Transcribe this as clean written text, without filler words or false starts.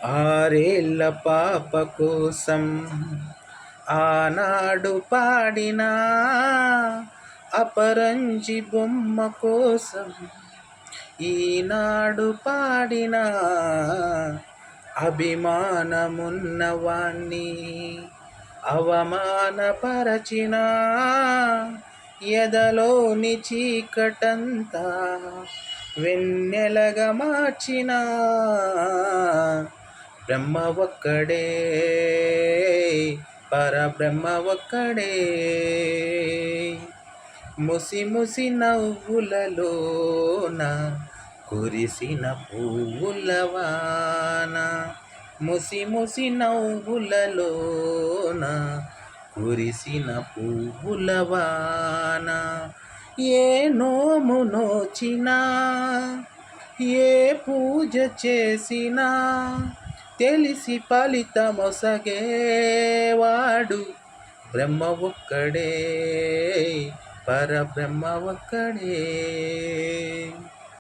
ఆరేళ్ళ పాప కోసం ఆనాడు పాడిన అపరంజి బొమ్మ కోసం ఈనాడు పాడిన అభిమానమున్నవాణ్ణి అవమానపరచిన ఎదలోని చీకటంతా వెన్నెలగా మార్చిన బ్రహ్మ ఒక్కడే, పరబ్రహ్మ ఒక్కడే. ముసి ముసి నవ్వులలోన కురిసిన పువ్వులవాన, ముసి ముసి నవ్వులలోన కురిసిన పువ్వులవాన. ఏ నోము నోచినా ఏ పూజ చేసినా తెలిసి ఫలితమొసగేవాడు బ్రహ్మ ఒక్కడే, పరబ్రహ్మ ఒక్కడే.